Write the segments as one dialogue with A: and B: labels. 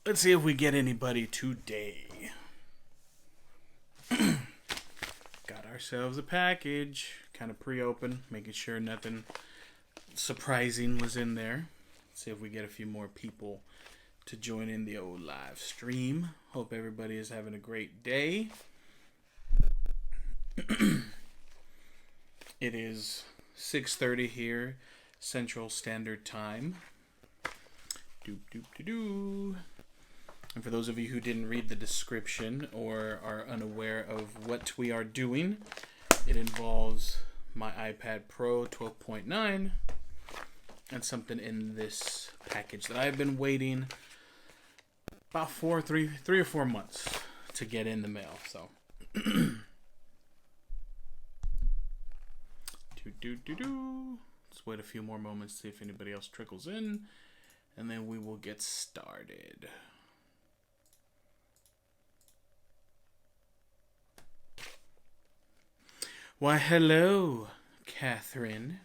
A: Let's see if we get anybody today. Got ourselves a package. Kind of pre-open, making sure nothing surprising was in there. Let's see if we get a few more people to join in the old live stream. Hope everybody is having a great day. It is 6:30 here, Central Standard Time. And for those of you who didn't read the description or are unaware of what we are doing, it involves my iPad Pro 12.9 and something in this package that I've been waiting about three or 4 months to get in the mail. So let's wait a few more moments, see if anybody else trickles in, and then we will get started. Why, hello, Catherine.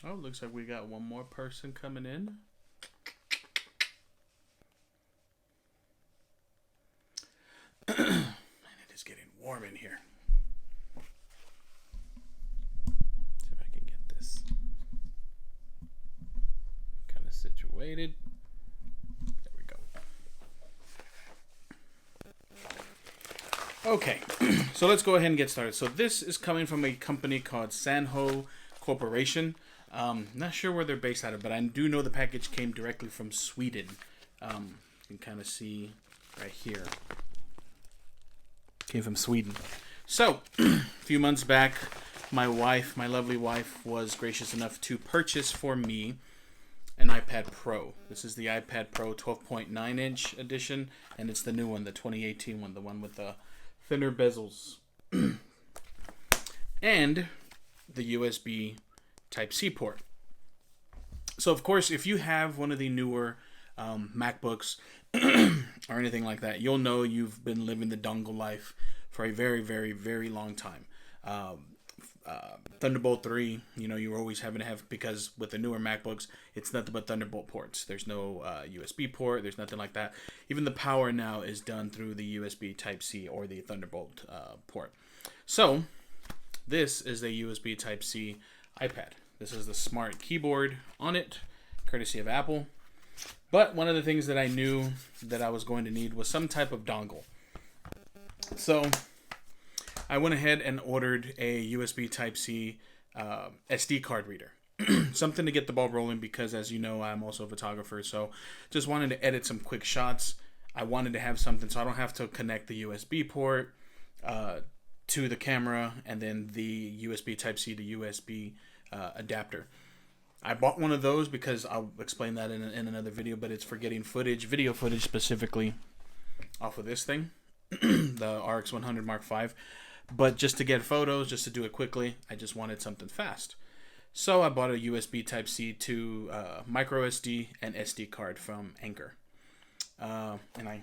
A: Oh, looks like we got one more person coming in. Man, it is getting warm in here. See if I can get this kind of situated. There we go. Okay, so let's go ahead and get started. So this is coming from a company called Sanho Corporation. Not sure where they're based out of, but I do know the package came directly from Sweden. You can kind of see right here. Came from Sweden. So, a few months back, my lovely wife, was gracious enough to purchase for me an iPad Pro. This is the iPad Pro 12.9 inch edition, and it's the new one, the 2018 one, the one with the thinner bezels. And the USB-Type C port. So, of course, if you have one of the newer MacBooks or anything like that, you'll know you've been living the dongle life for a very, very, very long time. Thunderbolt 3, you're always having to have, because with the newer MacBooks, it's nothing but Thunderbolt ports. There's no USB port. There's nothing like that. Even the power now is done through the USB-Type C or the Thunderbolt port. So, this is a USB-Type C iPad. This is the smart keyboard on it, courtesy of Apple. But one of the things that I knew that I was going to need was some type of dongle. So I went ahead and ordered a USB Type C SD card reader. Something to get the ball rolling, because as you know, I'm also a photographer. So just wanted to edit some quick shots. I wanted to have something so I don't have to connect the USB port to the camera and then the USB Type C to USB adapter. I bought one of those because I'll explain that in another video, but it's for getting video footage specifically off of this thing, the RX 100 Mark V. But just to get photos, just to do it quickly, I just wanted something fast. So I bought a USB Type C to micro SD and SD card from Anchor. And I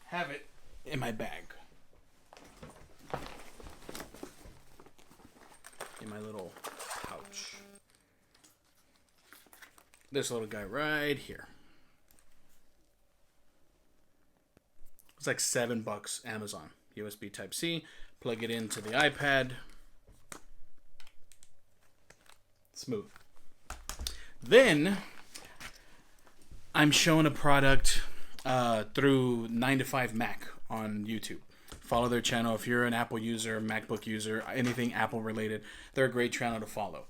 A: have it in my bag. In my little pouch. This little guy right here. It's like $7 Amazon. USB Type C. Plug it into the iPad. Smooth. Then I'm showing a product through 9to5 Mac on YouTube. Follow their channel. If you're an Apple user, MacBook user, anything Apple related, they're a great channel to follow.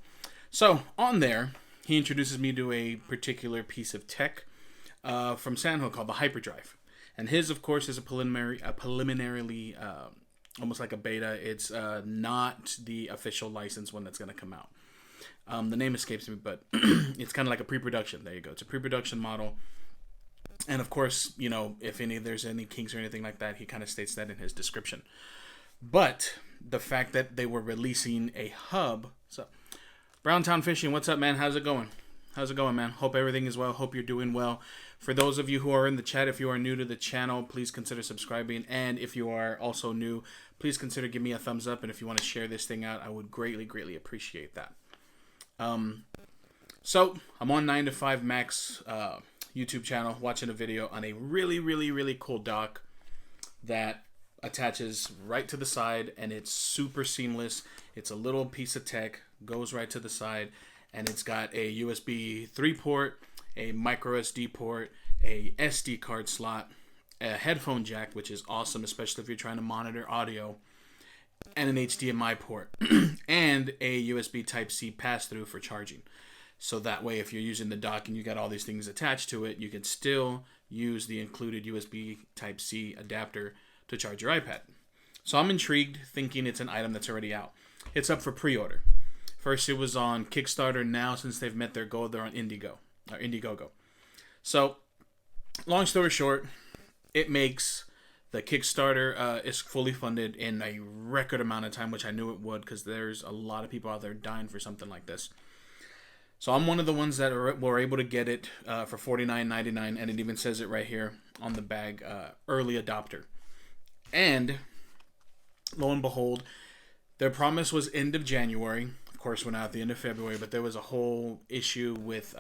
A: So on there, he introduces me to a particular piece of tech from Sanho called the HyperDrive. And his, of course, is a preliminarily, almost like a beta. It's not the official licensed one that's going to come out. The name escapes me, but it's kind of like a pre-production. There you go. It's a pre-production model. And of course, if there's any kinks or anything like that, he kind of states that in his description. But the fact that they were releasing a hub. So, Browntown Fishing, what's up, man? How's it going? How's it going, man? Hope everything is well. Hope you're doing well. For those of you who are in the chat, if you are new to the channel, please consider subscribing. And if you are also new, please consider giving me a thumbs up. And if you want to share this thing out, I would greatly, greatly appreciate that. So I'm on 9 to 5 Mac's YouTube channel watching a video on a really cool dock that attaches right to the side, and it's super seamless. It's a little piece of tech, goes right to the side, and it's got a USB 3 port, a micro SD port, a SD card slot, a headphone jack, which is awesome, especially if you're trying to monitor audio, and an HDMI port, and a USB-Type C pass-through for charging. So that way, if you're using the dock and you got all these things attached to it, you can still use the included USB-Type C adapter to charge your iPad. So I'm intrigued, thinking it's an item that's already out. It's up for pre-order. First, it was on Kickstarter. Now, since they've met their goal, they're on Indiegogo. So, long story short, it makes the Kickstarter is fully funded in a record amount of time, which I knew it would, because there's a lot of people out there dying for something like this. So I'm one of the ones that were able to get it for $49.99, and it even says it right here on the bag, early adopter. And lo and behold, their promise was end of January. Of course, went out at the end of February, but there was a whole issue with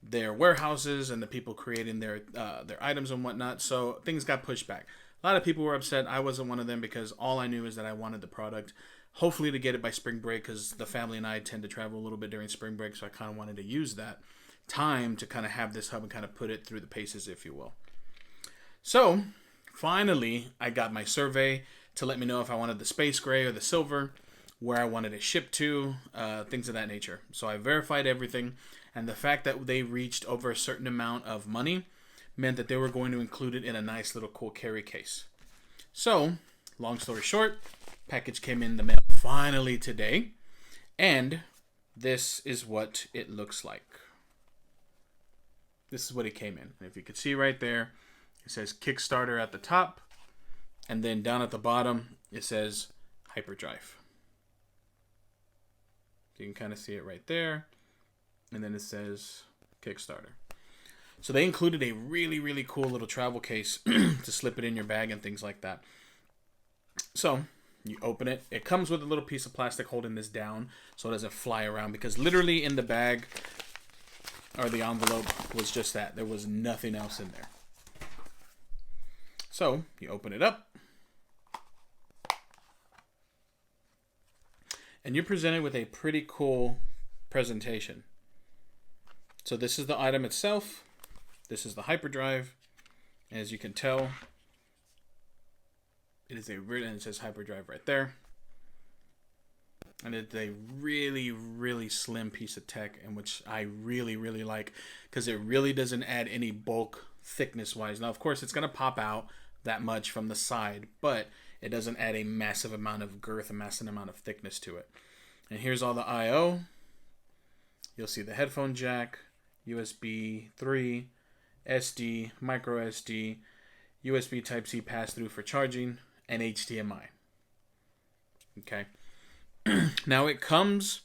A: their warehouses and the people creating their items and whatnot. So things got pushed back. A lot of people were upset. I wasn't one of them, because all I knew is that I wanted the product, hopefully to get it by spring break, because the family and I tend to travel a little bit during spring break. So I kind of wanted to use that time to kind of have this hub and kind of put it through the paces, if you will. So finally, I got my survey to let me know if I wanted the space gray or the silver, where I wanted it shipped to, things of that nature. So I verified everything, and the fact that they reached over a certain amount of money meant that they were going to include it in a nice little cool carry case. So, long story short, package came in the mail finally today, and this is what it looks like. This is what it came in. And if you can see right there, it says Kickstarter at the top, and then down at the bottom, it says HyperDrive. You can kind of see it right there. And then it says Kickstarter. So they included a really cool little travel case to slip it in your bag and things like that. So you open it. It comes with a little piece of plastic holding this down so it doesn't fly around, because literally in the bag or the envelope was just that. There was nothing else in there. So you open it up, and you're presented with a pretty cool presentation. So this is the item itself. This is the HyperDrive. As you can tell, it is and it says HyperDrive right there. And it's a really slim piece of tech, and which I really like, because it really doesn't add any bulk thickness wise. Now, of course, it's going to pop out that much from the side, but it doesn't add a massive amount of girth, a massive amount of thickness to it. And here's all the I/O. You'll see the headphone jack, USB 3, SD, micro SD, USB Type C pass-through for charging, and HDMI. Okay. Now it comes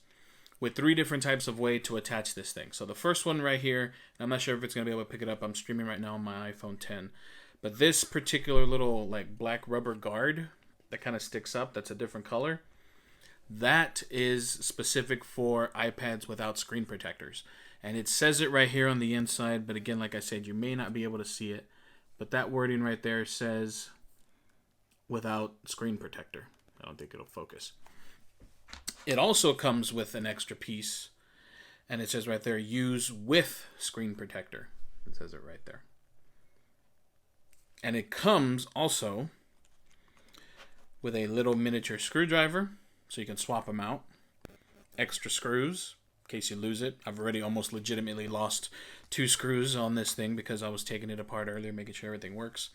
A: with 3 different types of way to attach this thing. So the first one right here, I'm not sure if it's going to be able to pick it up. I'm streaming right now on my iPhone 10. But this particular little like black rubber guard that kind of sticks up, that's a different color, that is specific for iPads without screen protectors. And it says it right here on the inside, but again, like I said, you may not be able to see it. But that wording right there says without screen protector. I don't think it'll focus. It also comes with an extra piece, and it says right there, use with screen protector. It says it right there. And it comes also with a little miniature screwdriver, so you can swap them out. Extra screws, in case you lose it. I've already almost legitimately lost 2 screws on this thing because I was taking it apart earlier, making sure everything works.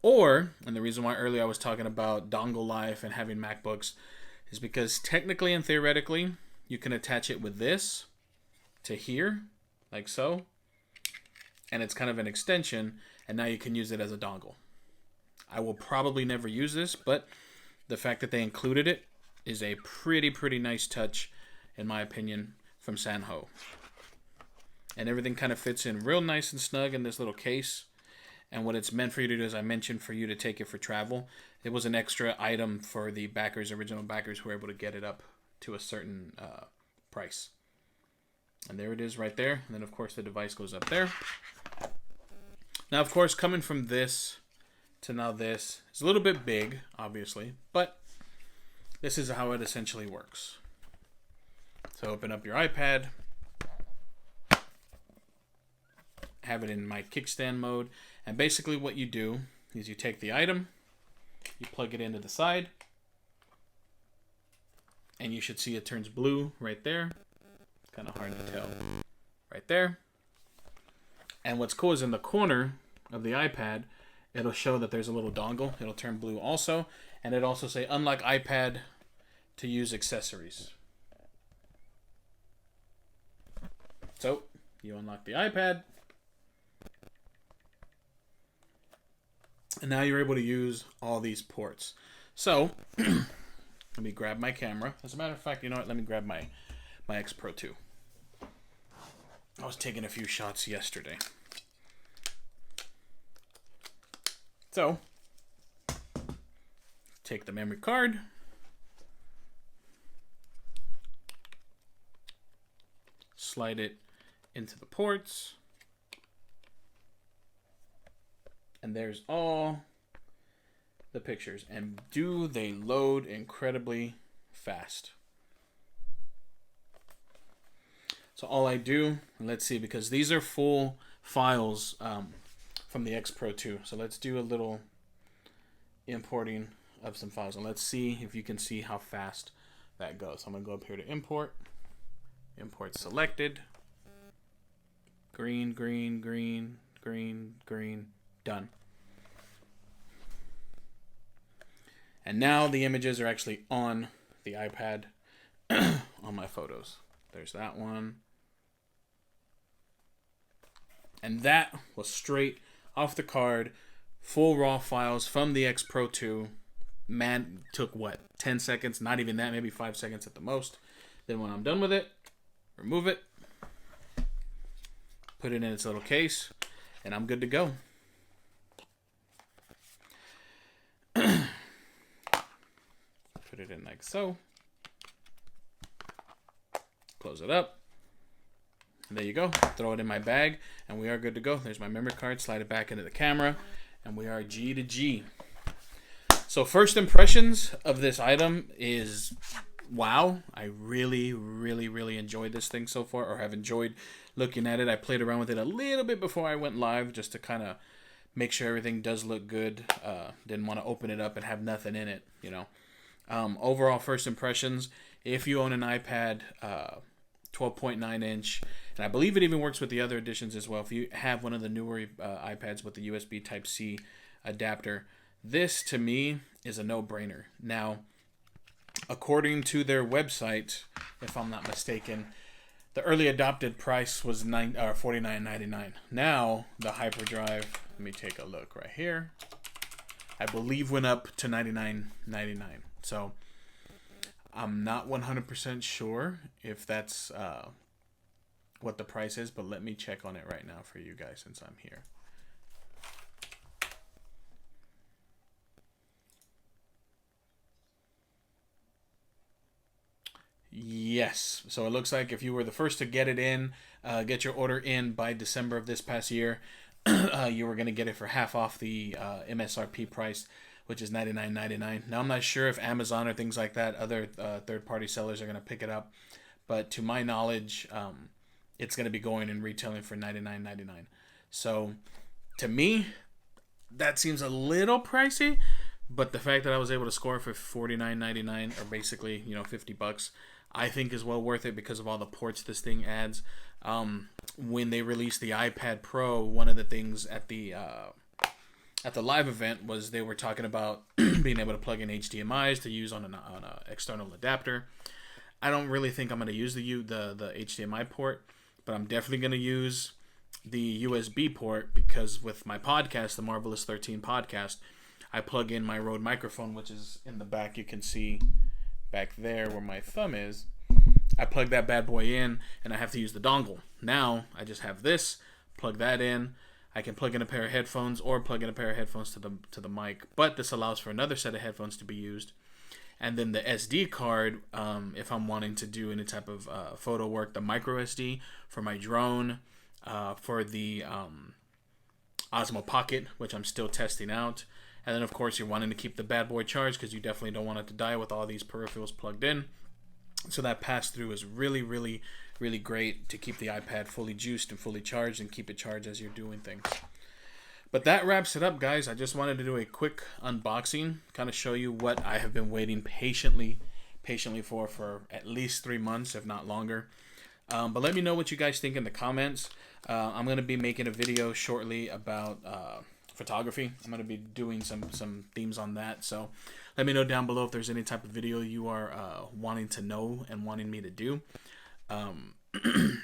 A: Or, and the reason why earlier I was talking about dongle life and having MacBooks is because technically and theoretically, you can attach it with this to here, like so. And it's kind of an extension, and now you can use it as a dongle. I will probably never use this, but the fact that they included it is a pretty nice touch, in my opinion, from Sanho. And everything kind of fits in real nice and snug in this little case. And what it's meant for you to do, as I mentioned, for you to take it for travel. It was an extra item for the backers, original backers, who were able to get it up to a certain price. And there it is right there. And then, of course, the device goes up there. Now, of course, coming from this to now this is a little bit big, obviously. But this is how it essentially works. So open up your iPad. Have it in my kickstand mode. And basically what you do is you take the item. You plug it into the side. And you should see it turns blue right there. Kind of hard to tell. Right there. And what's cool is in the corner of the iPad, it'll show that there's a little dongle. It'll turn blue also. And it'll also say, unlock iPad to use accessories. So, you unlock the iPad. And now you're able to use all these ports. So, let me grab my camera. As a matter of fact, you know what? Let me grab my X Pro 2. I was taking a few shots yesterday. So, take the memory card. Slide it into the ports. And there's all the pictures. And do they load incredibly fast. So all I do, let's see, because these are full files from the X Pro 2. So let's do a little importing of some files. And let's see if you can see how fast that goes. So I'm going to go up here to import. Import selected. Green, green, green, green, green. Done. And now the images are actually on the iPad on my photos. There's that one. And that was straight off the card, full raw files from the X Pro 2. Man, took what, 10 seconds? Not even that, maybe 5 seconds at the most. Then when I'm done with it, remove it, put it in its little case, and I'm good to go. Put it in like so. Close it up. And there you go. Throw it in my bag, and we are good to go. There's my memory card. Slide it back into the camera, and we are G to G. So first impressions of this item is wow. I really, really, really enjoyed this thing so far, or have enjoyed looking at it. I played around with it a little bit before I went live just to kind of make sure everything does look good. Didn't want to open it up and have nothing in it, you know. Overall first impressions, if you own an iPad 12.9 inch, and I believe it even works with the other editions as well. If you have one of the newer iPads with the USB-Type C adapter, this to me is a no-brainer. Now, according to their website, if I'm not mistaken, the early adopted price was $49.99. Now, the HyperDrive, let me take a look right here, I believe went up to $99.99. So, I'm not 100% sure if that's what the price is, but let me check on it right now for you guys since I'm here. Yes. So it looks like if you were the first to get it in, get your order in by December of this past year, you were going to get it for half off the MSRP price, which is $99.99. Now, I'm not sure if Amazon or things like that, other third-party sellers are going to pick it up. But to my knowledge, it's going to be going and retailing for $99.99. So, to me, that seems a little pricey. But the fact that I was able to score for $49.99, or basically, you know, $50, I think is well worth it because of all the ports this thing adds. When they released the iPad Pro, one of the things at the live event was they were talking about being able to plug in HDMIs to use on an external adapter. I don't really think I'm going to use the HDMI port, but I'm definitely going to use the USB port because with my podcast, the Marvelous 13 podcast, I plug in my Rode microphone, which is in the back. You can see back there where my thumb is. I plug that bad boy in, and I have to use the dongle. Now, I just have this, plug that in. I can plug in a pair of headphones or plug in a pair of headphones to the mic, but this allows for another set of headphones to be used. And then the SD card, if I'm wanting to do any type of photo work, the micro SD for my drone, for the Osmo Pocket, which I'm still testing out. And then, of course, you're wanting to keep the bad boy charged because you definitely don't want it to die with all these peripherals plugged in. So that pass-through is really, really, really great to keep the iPad fully juiced and fully charged and keep it charged as you're doing things. But that wraps it up, guys. I just wanted to do a quick unboxing, kind of show you what I have been waiting patiently for at least 3 months, if not longer. But let me know what you guys think in the comments. I'm going to be making a video shortly about photography. I'm going to be doing some themes on that. So let me know down below if there's any type of video you are wanting to know and wanting me to do. And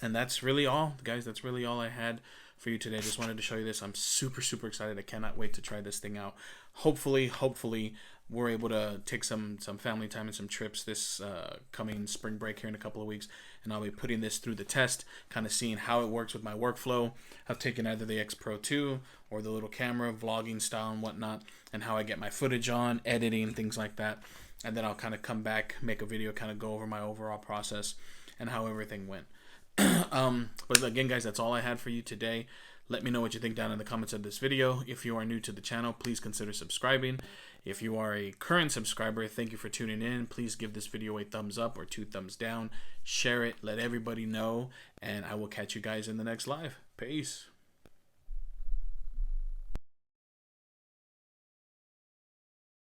A: that's really all, guys. That's really all I had for you today. Just wanted to show you this. I'm super, super excited. I cannot wait to try this thing out. Hopefully we're able to take some family time and some trips this coming spring break here in a couple of weeks, and I'll be putting this through the test, kind of seeing how it works with my workflow. I've taken either the X Pro 2 or the little camera, vlogging style and whatnot, and how I get my footage on, editing, things like that. And then I'll kind of come back, make a video, kind of go over my overall process and how everything went. But again, guys, that's all I had for you today. Let me know what you think down in the comments of this video. If you are new to the channel, please consider subscribing. If you are a current subscriber, thank you for tuning in. Please give this video a thumbs up or 2 thumbs down. Share it. Let everybody know. And I will catch you guys in the next live. Peace.